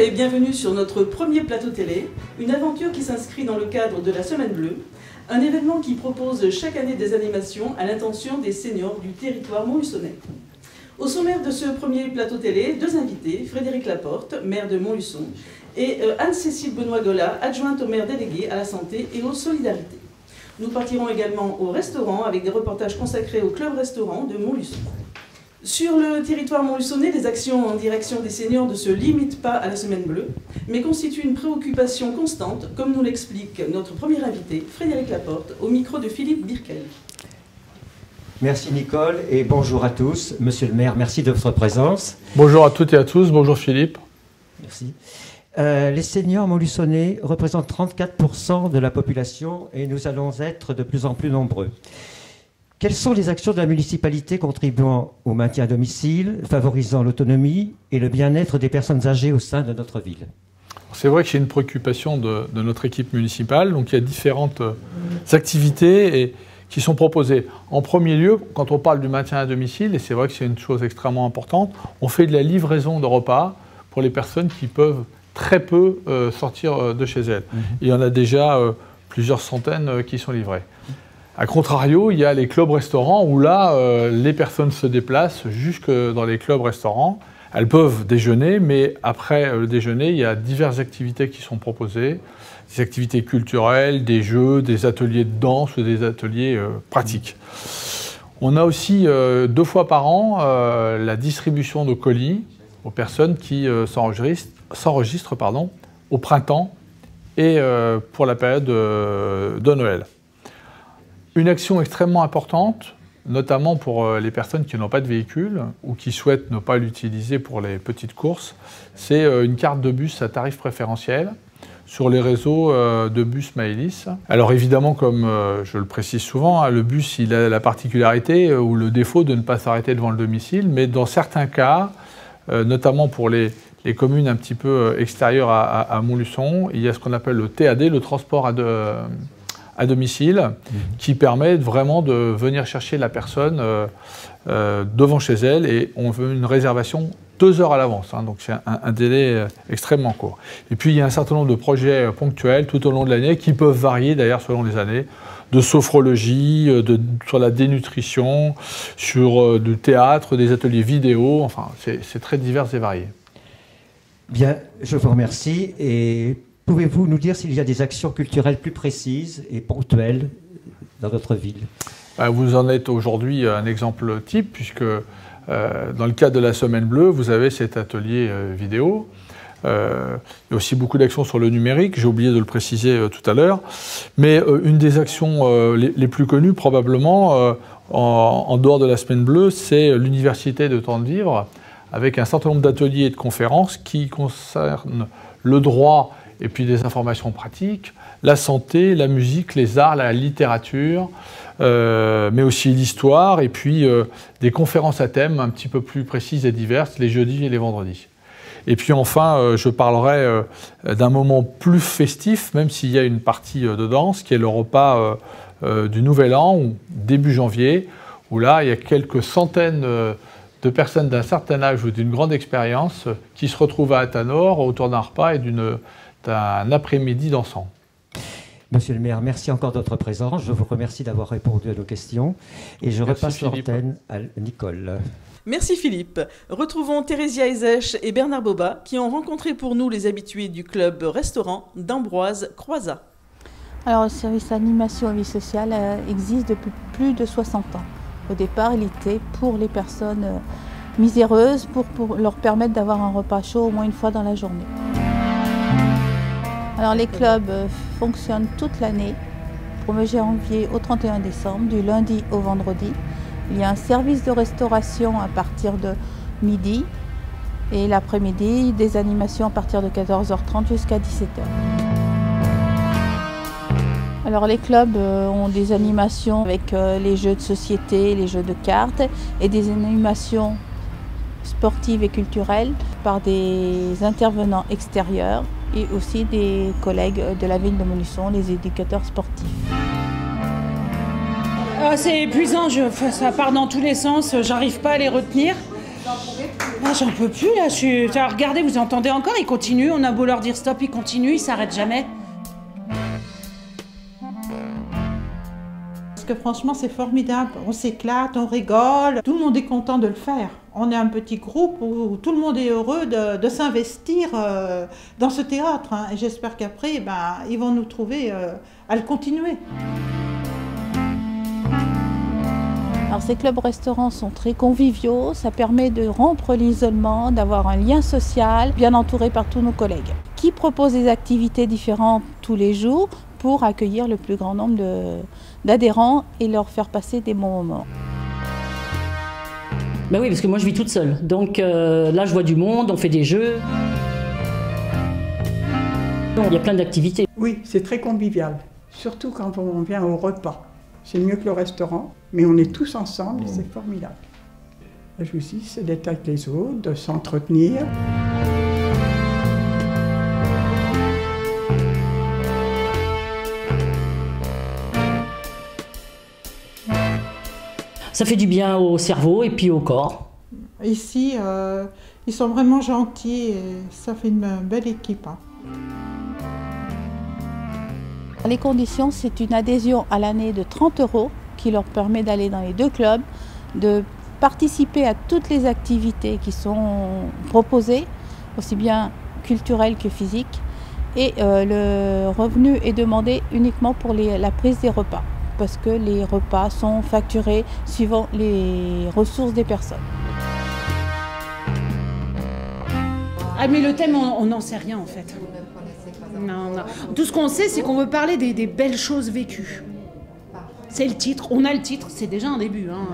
et bienvenue sur notre premier plateau télé, une aventure qui s'inscrit dans le cadre de la Semaine Bleue, un événement qui propose chaque année des animations à l'intention des seniors du territoire montluçonnais. Au sommaire de ce premier plateau télé, deux invités, Frédéric Laporte, maire de Montluçon, et Anne-Cécile Benoît-Gola, adjointe au maire délégué à la santé et aux solidarités. Nous partirons également au restaurant avec des reportages consacrés au club restaurant de Montluçon. Sur le territoire montluçonnais, les actions en direction des seniors ne se limitent pas à la Semaine Bleue, mais constituent une préoccupation constante, comme nous l'explique notre premier invité, Frédéric Laporte, au micro de Philippe Birkel. Merci Nicole et bonjour à tous. Monsieur le maire, merci de votre présence. Bonjour à toutes et à tous, bonjour Philippe. Merci. Les seniors montluçonnais représentent 34% de la population et nous allons être de plus en plus nombreux. Quelles sont les actions de la municipalité contribuant au maintien à domicile, favorisant l'autonomie et le bien-être des personnes âgées au sein de notre ville? C'est vrai que c'est une préoccupation de notre équipe municipale. Donc il y a différentes activités qui sont proposées. En premier lieu, quand on parle du maintien à domicile, et c'est vrai que c'est une chose extrêmement importante, on fait de la livraison de repas pour les personnes qui peuvent très peu sortir de chez elles. Il y en a déjà plusieurs centaines qui sont livrées. A contrario, il y a les clubs-restaurants où là, les personnes se déplacent jusque dans les clubs-restaurants. Elles peuvent déjeuner, mais après le déjeuner, il y a diverses activités qui sont proposées. Des activités culturelles, des jeux, des ateliers de danse ou des ateliers pratiques. On a aussi 2 fois par an la distribution de colis aux personnes qui s'enregistrent au printemps et pour la période de Noël. Une action extrêmement importante, notamment pour les personnes qui n'ont pas de véhicule ou qui souhaitent ne pas l'utiliser pour les petites courses, c'est une carte de bus à tarif préférentiel sur les réseaux de bus Maëlys. Alors évidemment, comme je le précise souvent, le bus il a la particularité ou le défaut de ne pas s'arrêter devant le domicile, mais dans certains cas, notamment pour les communes un petit peu extérieures à Montluçon, il y a ce qu'on appelle le TAD, le transport à domicile, qui permet vraiment de venir chercher la personne devant chez elle, et on veut une réservation 2 heures à l'avance, donc c'est un délai extrêmement court. Et puis il y a un certain nombre de projets ponctuels tout au long de l'année qui peuvent varier d'ailleurs selon les années, de sophrologie, sur la dénutrition, sur du théâtre, des ateliers vidéo, enfin c'est très divers et varié. Bien, je vous remercie. Et pouvez-vous nous dire s'il y a des actions culturelles plus précises et ponctuelles dans votre ville? Vous en êtes aujourd'hui un exemple type, puisque dans le cadre de la Semaine Bleue, vous avez cet atelier vidéo. Il y a aussi beaucoup d'actions sur le numérique, j'ai oublié de le préciser tout à l'heure. Mais une des actions les plus connues, probablement, en dehors de la Semaine Bleue, c'est l'Université de Temps de Vivre, avec un certain nombre d'ateliers et de conférences qui concernent le droit et puis des informations pratiques, la santé, la musique, les arts, la littérature, mais aussi l'histoire, et puis des conférences à thème un petit peu plus précises et diverses, les jeudis et les vendredis. Et puis enfin, je parlerai d'un moment plus festif, même s'il y a une partie de danse, qui est le repas du Nouvel An, ou début janvier, où là, il y a quelques centaines de personnes d'un certain âge ou d'une grande expérience qui se retrouvent à Athanor autour d'un repas et d'un après-midi dansant. Monsieur le maire, merci encore de votre présence. Je vous remercie d'avoir répondu à nos questions. Et je repasse l'antenne à Nicole. Merci Philippe. Retrouvons Thérésia Ezech et Bernard Boba qui ont rencontré pour nous les habitués du club restaurant d'Ambroise Croizat. Alors le service animation et vie sociale existe depuis plus de 60 ans. Au départ, il était pour les personnes miséreuses, pour leur permettre d'avoir un repas chaud au moins une fois dans la journée. Alors les clubs fonctionnent toute l'année, du 1er janvier au 31 décembre, du lundi au vendredi. Il y a un service de restauration à partir de midi et l'après-midi, des animations à partir de 14h30 jusqu'à 17h. Alors les clubs ont des animations avec les jeux de société, les jeux de cartes et des animations sportives et culturelles par des intervenants extérieurs et aussi des collègues de la ville de Montluçon, les éducateurs sportifs. C'est épuisant, ça part dans tous les sens, j'arrive pas à les retenir. Ah, j'en peux plus là, regardez, vous entendez encore, ils continuent, on a beau leur dire stop, ils continuent, ils s'arrêtent jamais. Parce que franchement c'est formidable, on s'éclate, on rigole, tout le monde est content de le faire. On est un petit groupe où tout le monde est heureux de s'investir dans ce théâtre, hein. Et j'espère qu'après, ils vont nous trouver à le continuer. Alors ces clubs-restaurants sont très conviviaux, ça permet de rompre l'isolement, d'avoir un lien social, bien entouré par tous nos collègues, qui proposent des activités différentes tous les jours pour accueillir le plus grand nombre d'adhérents et leur faire passer des bons moments. Ben oui, parce que moi je vis toute seule, donc là je vois du monde, on fait des jeux. Il y a plein d'activités. Oui, c'est très convivial, surtout quand on vient au repas. C'est mieux que le restaurant, mais on est tous ensemble et c'est formidable. Je vous dis, c'est d'être avec les autres, de s'entretenir. Ça fait du bien au cerveau et puis au corps. Ici, ils sont vraiment gentils et ça fait une belle équipe, hein. Les conditions, c'est une adhésion à l'année de 30 € qui leur permet d'aller dans les deux clubs, de participer à toutes les activités qui sont proposées, aussi bien culturelles que physiques. Et le revenu est demandé uniquement pour la prise des repas, parce que les repas sont facturés suivant les ressources des personnes. Ah mais le thème, on n'en sait rien en fait. Non. Tout ce qu'on sait, c'est qu'on veut parler des belles choses vécues. C'est le titre, on a le titre, c'est déjà un début. Hein.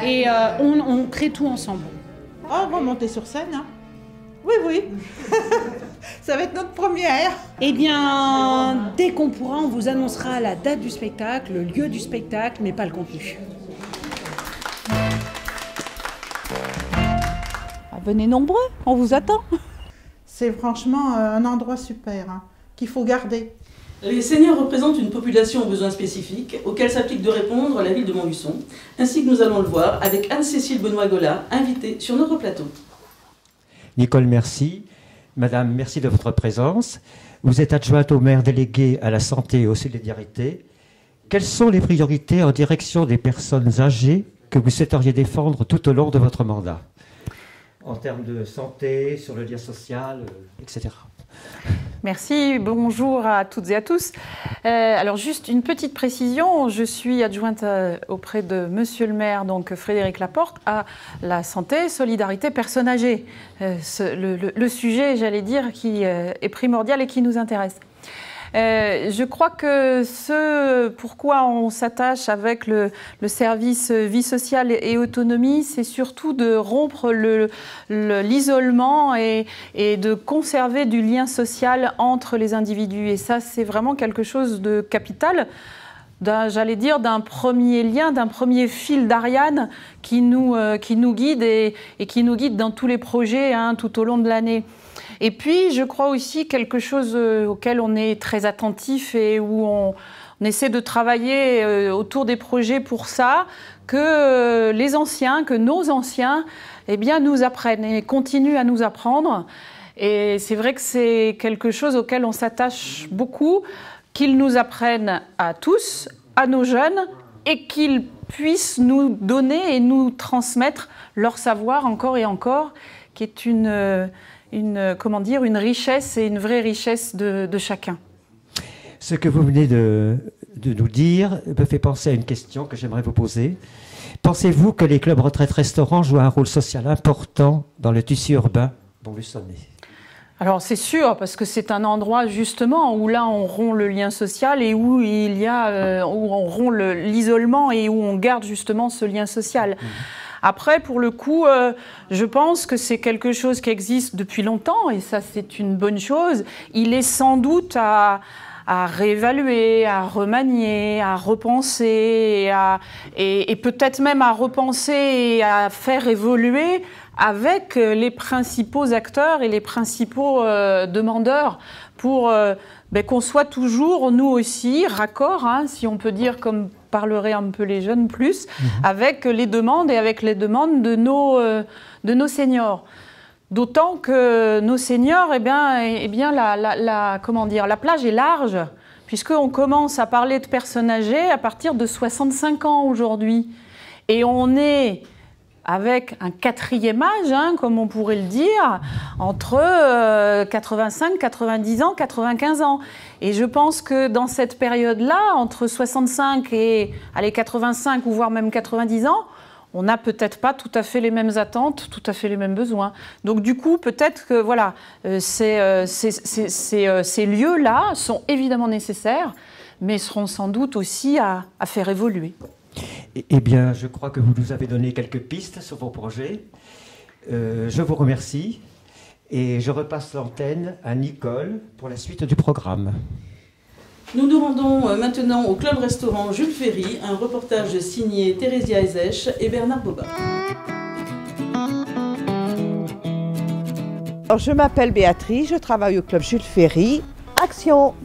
Et on crée tout ensemble. Oh, on va monter sur scène, hein. Oui. Ça va être notre première. Eh bien, dès qu'on pourra, on vous annoncera la date du spectacle, le lieu du spectacle, mais pas le contenu. Venez nombreux, on vous attend. C'est franchement un endroit super, hein, qu'il faut garder. Les seniors représentent une population aux besoins spécifiques auxquels s'applique de répondre la ville de Montluçon, ainsi que nous allons le voir avec Anne-Cécile Benoît-Gola, invitée sur notre plateau. Nicole, merci. Madame, merci de votre présence. Vous êtes adjointe au maire délégué à la santé et aux solidarités. Quelles sont les priorités en direction des personnes âgées que vous souhaiteriez défendre tout au long de votre mandat ? En termes de santé, sur le lien social, etc. Merci, bonjour à toutes et à tous. Alors juste une petite précision, je suis adjointe auprès de Monsieur le maire, donc Frédéric Laporte, à la santé, solidarité, personnes âgées. Le sujet, j'allais dire, qui est primordial et qui nous intéresse. Je crois que ce pourquoi on s'attache avec le service vie sociale et autonomie, c'est surtout de rompre l'isolement et de conserver du lien social entre les individus. Et ça, c'est vraiment quelque chose de capital, j'allais dire, d'un premier lien, d'un premier fil d'Ariane qui nous guide et qui nous guide dans tous les projets, hein, tout au long de l'année. Et puis, je crois aussi quelque chose auquel on est très attentif et où on essaie de travailler autour des projets pour ça, que les anciens, que nos anciens, eh bien, nous apprennent et continuent à nous apprendre. Et c'est vrai que c'est quelque chose auquel on s'attache beaucoup, qu'ils nous apprennent à tous, à nos jeunes, et qu'ils puissent nous donner et nous transmettre leur savoir encore et encore, qui est une richesse et une vraie richesse de chacun. Ce que vous venez de nous dire me fait penser à une question que j'aimerais vous poser. Pensez-vous que les clubs retraite-restaurants jouent un rôle social important dans le tissu urbain montluçonnais ? Alors c'est sûr, parce que c'est un endroit justement où là on rompt le lien social et où il y a où on rompt l'isolement et où on garde justement ce lien social. Après, pour le coup, je pense que c'est quelque chose qui existe depuis longtemps et ça, c'est une bonne chose. Il est sans doute à réévaluer, à remanier, à repenser et peut-être même à repenser et à faire évoluer avec les principaux acteurs et les principaux demandeurs pour qu'on soit toujours, nous aussi, raccord, hein, si on peut dire comme parlerait un peu les jeunes plus, avec les demandes et avec les demandes de nos seniors. D'autant que nos seniors, la plage est large, puisqu'on commence à parler de personnes âgées à partir de 65 ans aujourd'hui. Et on est avec un quatrième âge, comme on pourrait le dire, entre 85, 90 ans, 95 ans. Et je pense que dans cette période-là, entre 65 et 85 ou voire même 90 ans, on n'a peut-être pas tout à fait les mêmes attentes, tout à fait les mêmes besoins. Donc du coup, peut-être que voilà, ces lieux-là sont évidemment nécessaires, mais seront sans doute aussi à faire évoluer. Eh bien, je crois que vous nous avez donné quelques pistes sur vos projets. Je vous remercie et je repasse l'antenne à Nicole pour la suite du programme. Nous nous rendons maintenant au Club Restaurant Jules Ferry, un reportage signé Thérésia Ezech et Bernard Boba. Alors, je m'appelle Béatrice, je travaille au Club Jules Ferry. Action!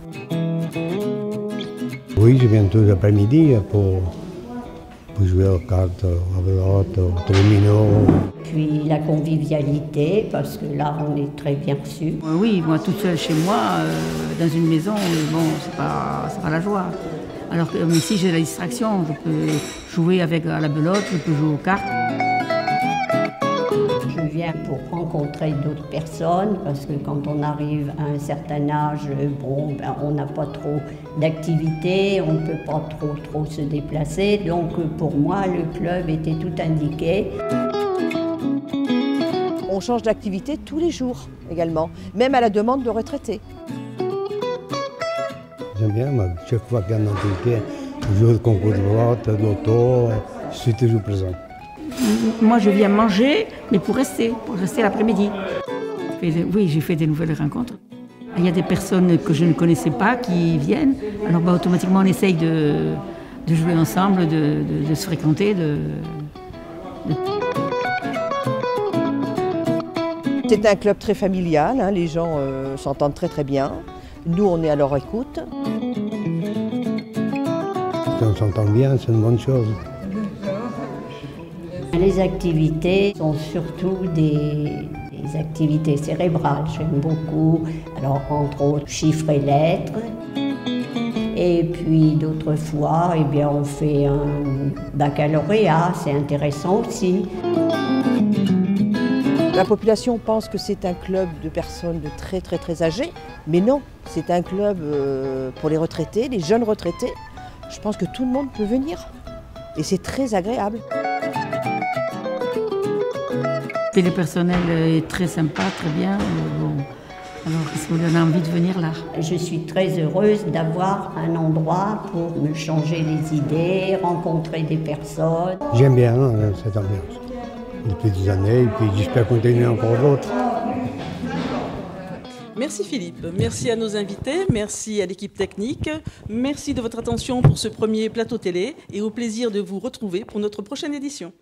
Oui, je viens tous les après-midi pour jouer aux cartes, à belote, au domino. Puis la convivialité, parce que là, on est très bien reçus. Oui, moi, toute seule chez moi, dans une maison, bon, c'est pas la joie. Alors que ici, j'ai la distraction. Je peux jouer avec la belote, je peux jouer aux cartes. Je viens pour rencontrer d'autres personnes, parce que quand on arrive à un certain âge, bon, on n'a pas trop d'activité, on ne peut pas trop se déplacer. Donc pour moi, le club était tout indiqué. On change d'activité tous les jours également, même à la demande de retraités. J'aime bien, moi, chaque fois qu'il y a un activité, je joue au concours de boîte, de l'auto, je suis toujours présent. Moi, je viens manger, mais pour rester l'après-midi. Oui, j'ai fait des nouvelles rencontres. Il y a des personnes que je ne connaissais pas qui viennent. Alors, automatiquement, on essaye de jouer ensemble, de se fréquenter. C'est un club très familial, les gens s'entendent très très bien. Nous, on est à leur écoute. Si on s'entend bien, c'est une bonne chose. Les activités sont surtout des activités cérébrales, j'aime beaucoup. Alors, entre autres, chiffres et lettres. Et puis, d'autres fois, eh bien, on fait un baccalauréat, c'est intéressant aussi. La population pense que c'est un club de personnes de très très très âgées, mais non, c'est un club pour les retraités, les jeunes retraités. Je pense que tout le monde peut venir et c'est très agréable. Et le personnel est très sympa, très bien. Bon. Alors, est-ce qu'on a envie de venir là? Je suis très heureuse d'avoir un endroit pour me changer les idées, rencontrer des personnes. J'aime bien cette ambiance. Depuis des années, et puis j'espère continuer encore d'autres. Merci Philippe, merci à nos invités, merci à l'équipe technique, merci de votre attention pour ce premier plateau télé et au plaisir de vous retrouver pour notre prochaine édition.